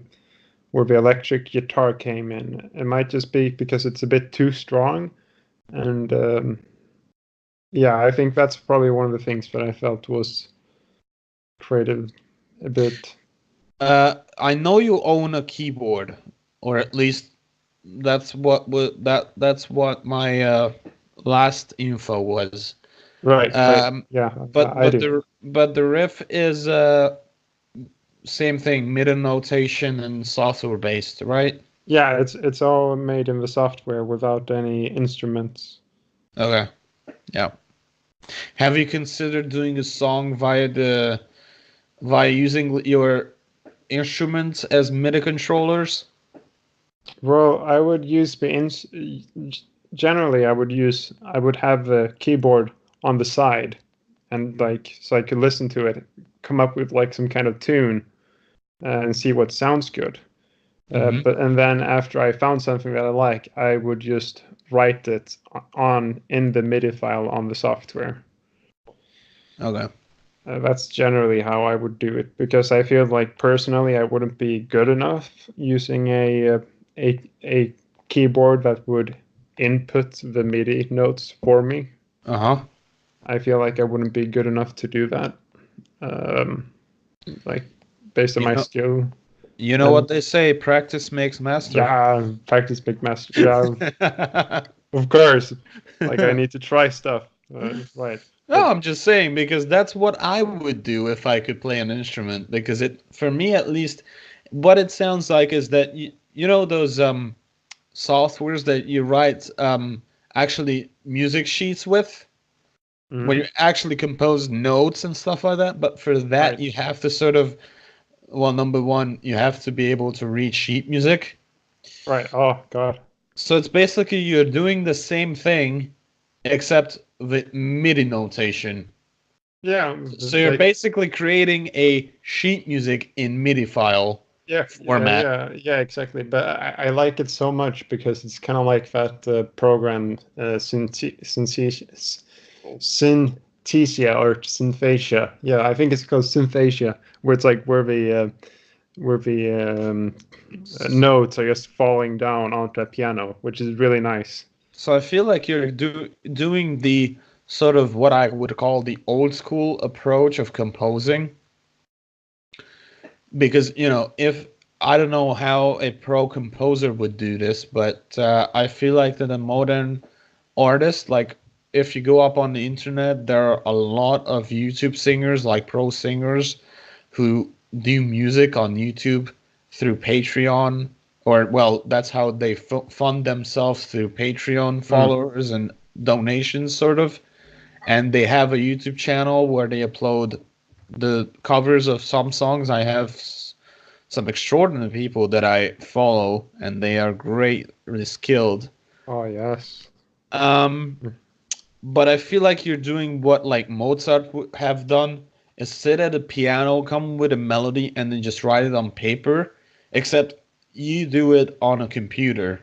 where the electric guitar came in. It might just be because it's a bit too strong, and yeah, I think that's probably one of the things that I felt was created a bit. I know you own a keyboard, or at least that's what my last info was. Right, right. Yeah, But I do. the riff is same thing, MIDI notation and software based, right? Yeah, it's all made in the software without any instruments. Okay. Yeah. Have you considered doing a song via using your instruments as MIDI controllers? Well, I would use generally I would have the keyboard on the side and like so I could listen to it, come up with like some kind of tune and see what sounds good. Mhm. But and then after I found something that I like, I would just write it on in the MIDI file on the software. Okay. That's generally how I would do it because I feel like personally I wouldn't be good enough using a keyboard that would input the MIDI notes for me. Uh-huh. I feel like I wouldn't be good enough to do that. Like based on You my know, skill. you know what they say, practice makes master. Yeah, practice big master. Yeah, of course. Like I need to try stuff. Right. No, I'm just saying because that's what I would do if I could play an instrument. Because it, for me at least, what it sounds like is that you know those softwares that you write actually music sheets with, where you actually compose notes and stuff like that. But for that, Right. you have to sort of, well, number one, you have to be able to read sheet music. Right. Oh God. So it's basically you're doing the same thing, except the MIDI notation. Yeah. So you're like- basically creating a sheet music in MIDI file Yeah, format. yeah, exactly. But I like it so much because it's kind of like that program Synthesia or Synthesia. Yeah, I think it's called Synthesia, where it's like where the notes are just falling down onto a piano, which is really nice. So I feel like you're doing the sort of what I would call the old school approach of composing. Because, you know, if I don't know how a pro composer would do this, but I feel like that a modern artist, like if you go up on the internet, there are a lot of YouTube singers, like pro singers, who do music on YouTube through Patreon, or well, that's how they fund themselves through Patreon followers and donations, sort of. And they have a YouTube channel where they upload the covers of some songs. I have some extraordinary people that I follow, and they are greatly skilled. Oh yes. But I feel like you're doing what like Mozart would have done, is sit at a piano, come with a melody, and then just write it on paper, except you do it on a computer.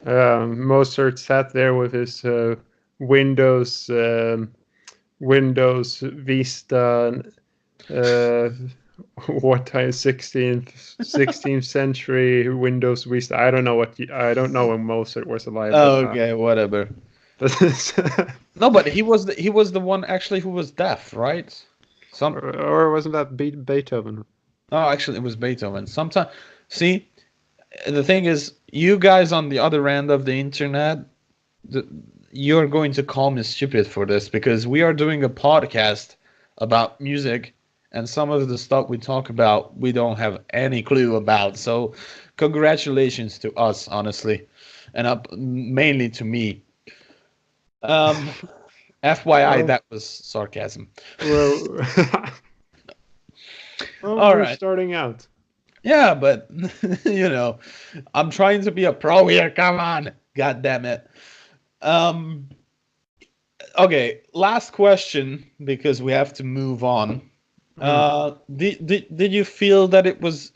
Mozart sat there with his Windows Windows Vista. What time? 16th century Windows Vista. I don't know I don't know when Mozart was alive. Oh, okay, whatever. No, but he was the one actually who was deaf, right? Or wasn't that Beethoven? Oh, actually, it was Beethoven. Sometimes, see, the thing is, you guys on the other end of the internet, you're going to call me stupid for this because we are doing a podcast about music, and some of the stuff we talk about, we don't have any clue about. So, congratulations to us, honestly, and mainly to me. FYI, that was sarcasm. Well, All we're right. starting out. Yeah, but I'm trying to be a pro here. Come on, God damn it. Okay, last question because we have to move on. Did you feel that it was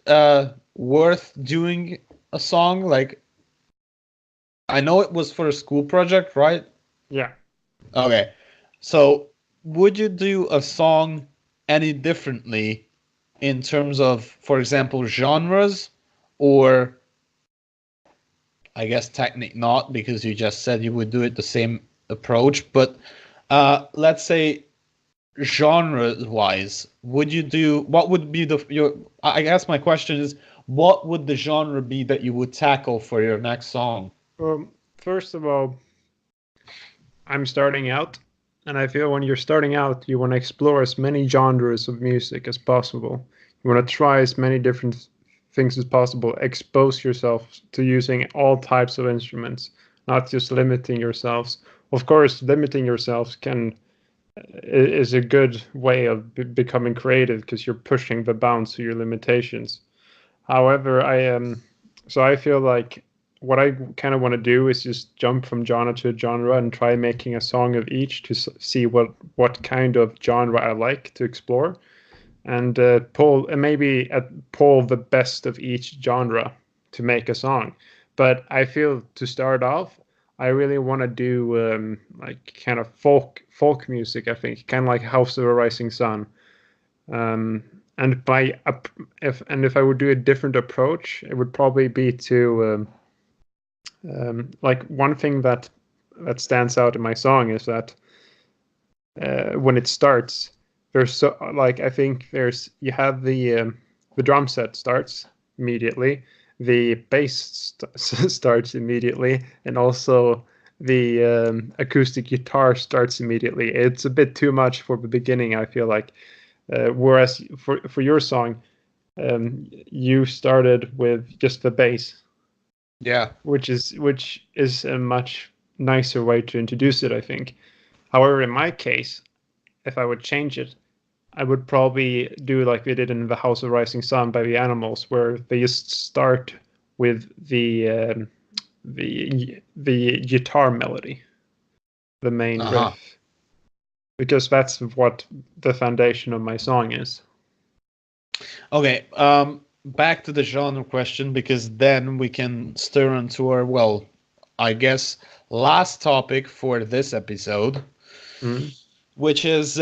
worth doing a song? Like, I know it was for a school project, right? Yeah. Okay, so would you do a song any differently in terms of, for example, genres, or I guess technically not, because you just said you would do it the same approach, but let's say genre-wise, would you do, what would be I guess my question is, what would the genre be that you would tackle for your next song? First of all, I'm starting out, and I feel when you're starting out, you want to explore as many genres of music as possible. You want to try as many different things as possible. Expose yourself to using all types of instruments, not just limiting yourselves. Of course, limiting yourselves is a good way of becoming creative because you're pushing the bounds of your limitations. However, I feel like what I kind of want to do is just jump from genre to genre and try making a song of each to see what kind of genre I like to explore, and pull the best of each genre to make a song. But I feel to start off, I really want to do like kind of folk music. I think kind of like House of a Rising Sun. And if I would do a different approach, it would probably be to like one thing that stands out in my song is that when it starts, there's I think you have the drum set starts immediately, the bass starts immediately, and also the acoustic guitar starts immediately. It's a bit too much for the beginning, I feel like. Whereas for your song, you started with just the bass. Yeah. Which is a much nicer way to introduce it, I think. However, in my case, if I would change it, I would probably do like we did in The House of Rising Sun by the Animals, where they just start with the guitar melody, the main riff, because that's what the foundation of my song is. Okay, back to the genre question, because then we can stir into our, well, I guess, last topic for this episode, which is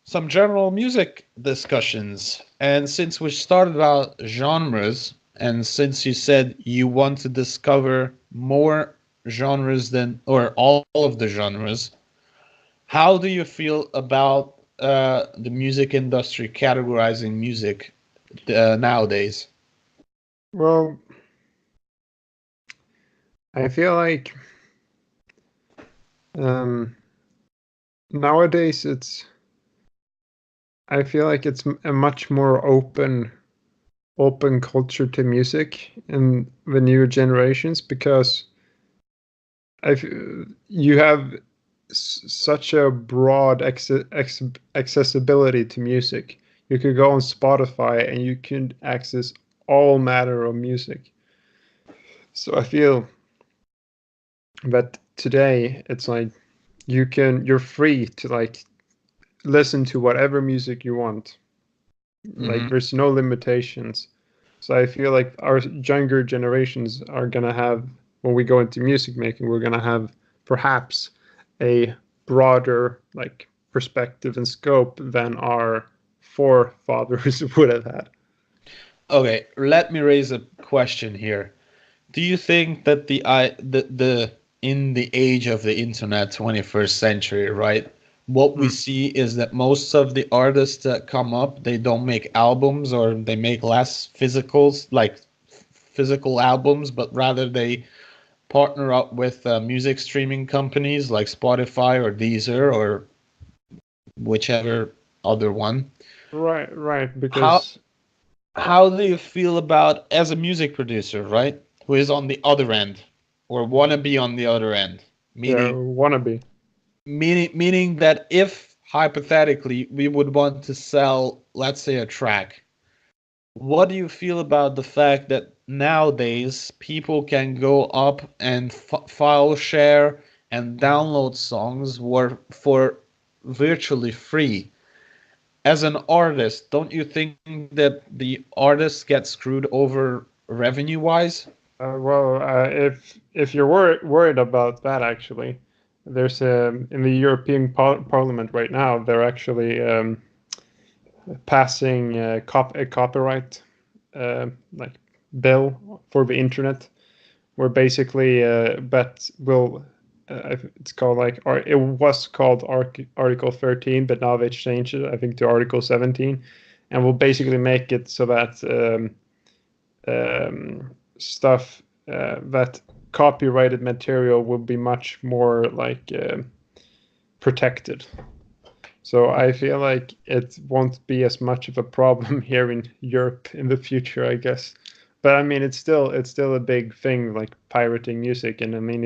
some general music discussions. And since we started about genres, and since you said you want to discover more genres than, or all of the genres, how do you feel about the music industry categorizing music nowadays? Well, I feel like nowadays I feel like it's a much more open culture to music in the newer generations, because you have such a broad accessibility to music. You could go on Spotify and you can access all matter of music. So I feel that today it's like you're free to like listen to whatever music you want. Like there's no limitations. So I feel like our younger generations are gonna have, when we go into music making, we're gonna have perhaps a broader like perspective and scope than our forefathers would have had. Okay, let me raise a question here. Do you think that the in the age of the internet, 21st century, right? What we see is that most of the artists that come up, they don't make albums, or they make less physical albums, but rather they partner up with music streaming companies like Spotify or Deezer or whichever other one. Right, How because how do you feel about, as a music producer, right, who is on the other end or wanna be on the other end, yeah, meaning wannabe. meaning that if hypothetically we would want to sell, let's say, a track, what do you feel about the fact that nowadays people can go up and file share and download songs for virtually free? As an artist, don't you think that the artists get screwed over revenue wise? If you're worried about that, actually, there's in the European Parliament right now, they're actually passing a copyright like bill for the internet, where basically that will it's called like, or it was called Article 13, but now they changed it, I think, to Article 17, and will basically make it so that stuff that copyrighted material will be much more like protected. So I feel like it won't be as much of a problem here in Europe in the future, I guess. But I mean, it's still a big thing, like pirating music. And I mean,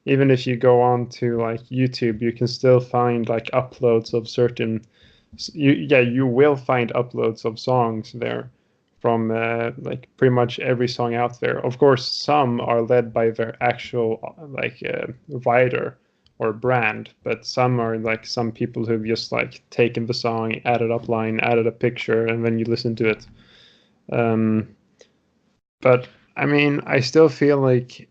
even if you go on to like YouTube, you can still find like uploads of certain. You will find uploads of songs there from like pretty much every song out there. Of course, some are led by their actual like writer or brand, but some are like some people who've just like taken the song, added up line, added a picture, and then you listen to it. But I mean, I still feel like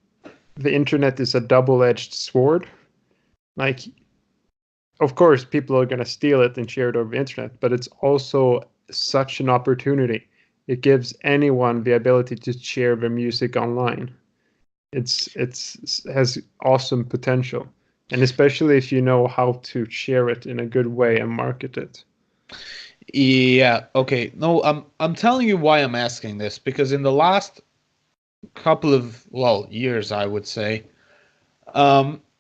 the internet is a double-edged sword. Like, of course, people are going to steal it and share it over the internet, but it's also such an opportunity. It gives anyone the ability to share their music online. It's has awesome potential, and especially if you know how to share it in a good way and market it. Yeah, okay. No, I'm telling you why I'm asking this, because in the last couple of, well, years, I would say,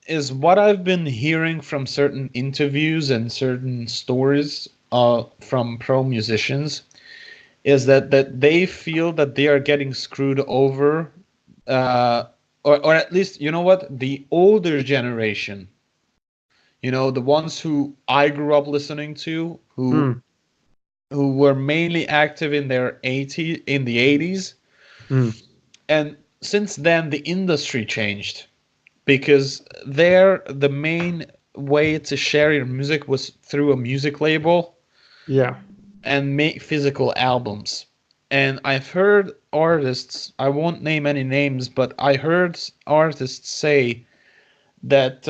is what I've been hearing from certain interviews and certain stories from pro musicians, is that they feel that they are getting screwed over, or at least, you know what, the older generation, you know, the ones who I grew up listening to, who were mainly active in their 80s. And since then, the industry changed, because there the main way to share your music was through a music label. Yeah. And make physical albums. And I've heard artists, I won't name any names, but I heard artists say that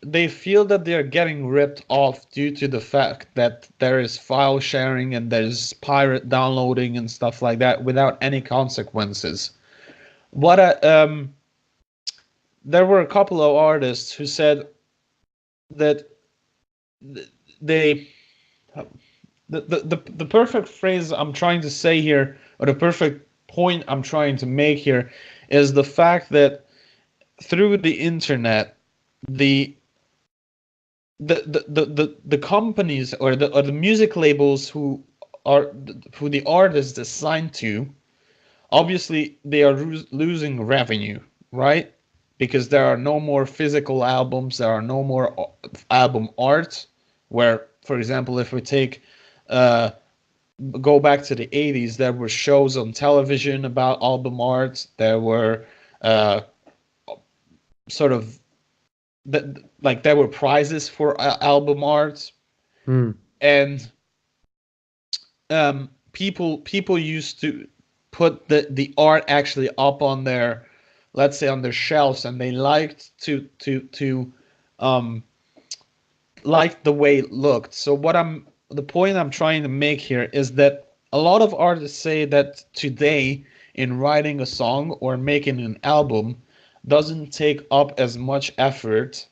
they feel that they are getting ripped off due to the fact that there is file sharing and there's pirate downloading and stuff like that without any consequences. There were a couple of artists who said that they the perfect phrase I'm trying to say here, or the perfect point I'm trying to make here, is the fact that through the internet, the the companies or the music labels who the artists is signed to, obviously they are losing revenue, right? Because there are no more physical albums, there are no more album art. Where, for example, if we take uh, go back to the 80s, there were shows on television about album art. There were uh, sort of like there were prizes for album art, Hmm. and people used to put the art actually up on their, let's say, on their shelves, and they liked to um liked the way it looked. So the point I'm trying to make here is that a lot of artists say that today, in writing a song or making an album, doesn't take up as much effort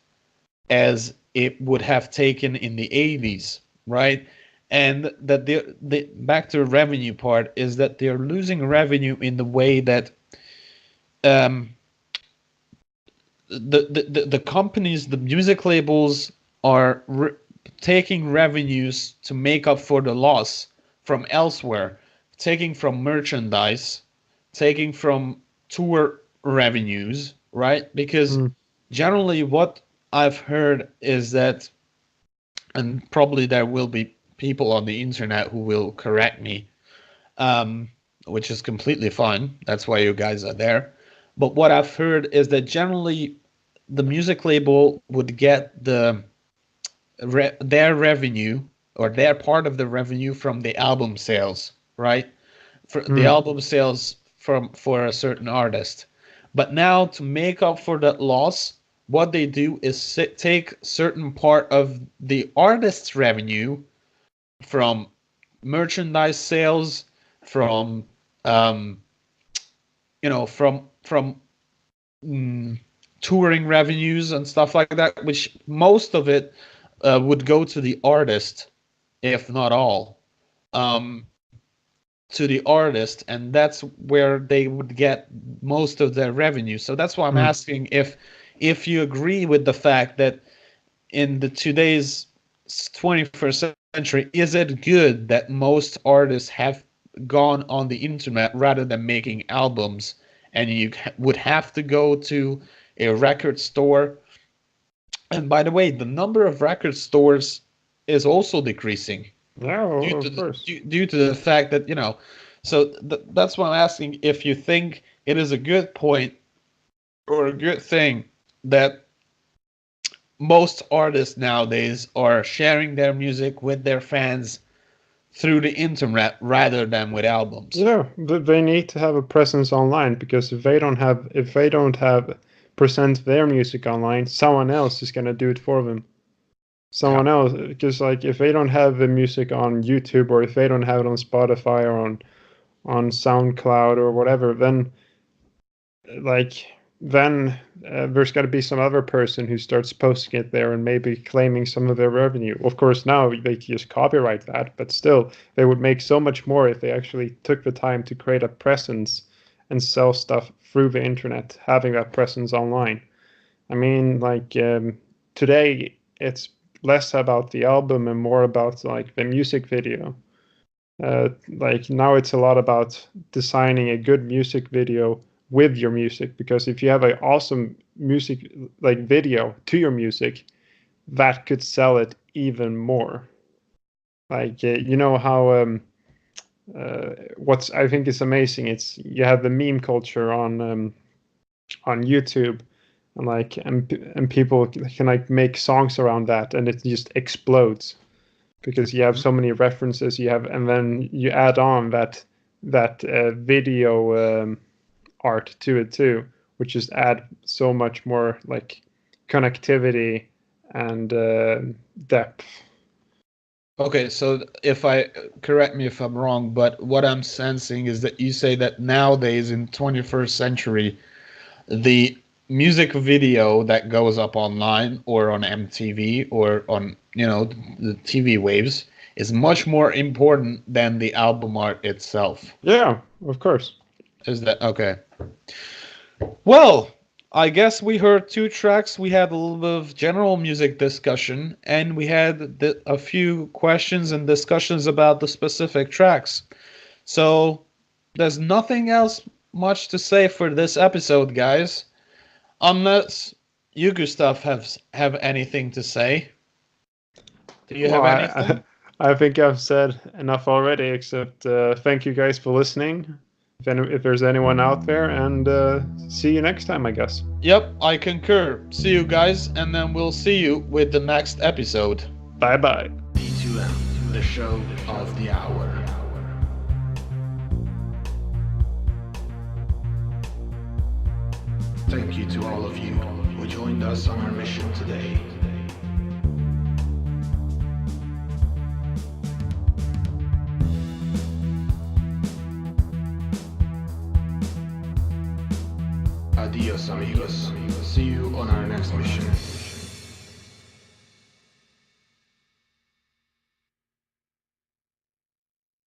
as it would have taken in the 80s, right? And that the back to the revenue part is that they're losing revenue in the way that um, the companies, the music labels are taking revenues to make up for the loss from elsewhere, taking from merchandise, taking from tour revenues, right? Because Hmm. generally what I've heard is that, and probably there will be people on the internet who will correct me, um, which is completely fine. That's why you guys are there. But what I've heard is that generally the music label would get their revenue, or their part of the revenue, from the album sales, right? For the Hmm. album sales for a certain artist. But now, to make up for that loss, what they do is take certain part of the artist's revenue from merchandise sales, from um, from touring revenues and stuff like that, which most of it would go to the artist, if not all, um, to the artist, and that's where they would get most of their revenue. So that's why I'm Hmm. asking if you agree with the fact that in the today's 21st century, is it good that most artists have gone on the internet rather than making albums, and you would have to go to a record store? And by the way, the number of record stores is also decreasing Yeah, of course. due to the fact that, so that's why I'm asking if you think it is a good point or a good thing that most artists nowadays are sharing their music with their fans through the internet rather than with albums. Yeah, they need to have a presence online, because if they don't have present their music online, someone else is gonna do it for them. Someone else, because like if they don't have the music on YouTube, or if they don't have it on Spotify or on SoundCloud or whatever, then like there's got to be some other person who starts posting it there and maybe claiming some of their revenue. Of course, now they just copyright that, but still, they would make so much more if they actually took the time to create a presence and sell stuff through the internet, having that presence online. I mean, like today, it's less about the album and more about like the music video. Like now it's a lot about designing a good music video with your music, because if you have an awesome music like video to your music, that could sell it even more. Like you know how what's I think is amazing, it's you have the meme culture on YouTube, and like and people can like make songs around that, and it just explodes because you have so many references you have, and then you add on that video art to it too, which just add so much more like connectivity and depth. Okay, so correct me if I'm wrong, but what I'm sensing is that you say that nowadays in 21st century, the music video that goes up online or on MTV or on, the TV waves is much more important than the album art itself. Yeah, of course. Is that okay? Well, I guess we heard 2 tracks. We had a little bit of general music discussion, and we had a few questions and discussions about the specific tracks. So there's nothing else much to say for this episode, guys, unless you, Gustav, have anything to say. Do you have anything? I think I've said enough already, except thank you guys for listening. If there's anyone out there, and see you next time, I guess. Yep, I concur. See you guys, and then we'll see you with the next episode. Bye-bye. P2M, the show of the hour. Thank you to all of you who joined us on our mission today. Adios, amigos. See you on our next mission.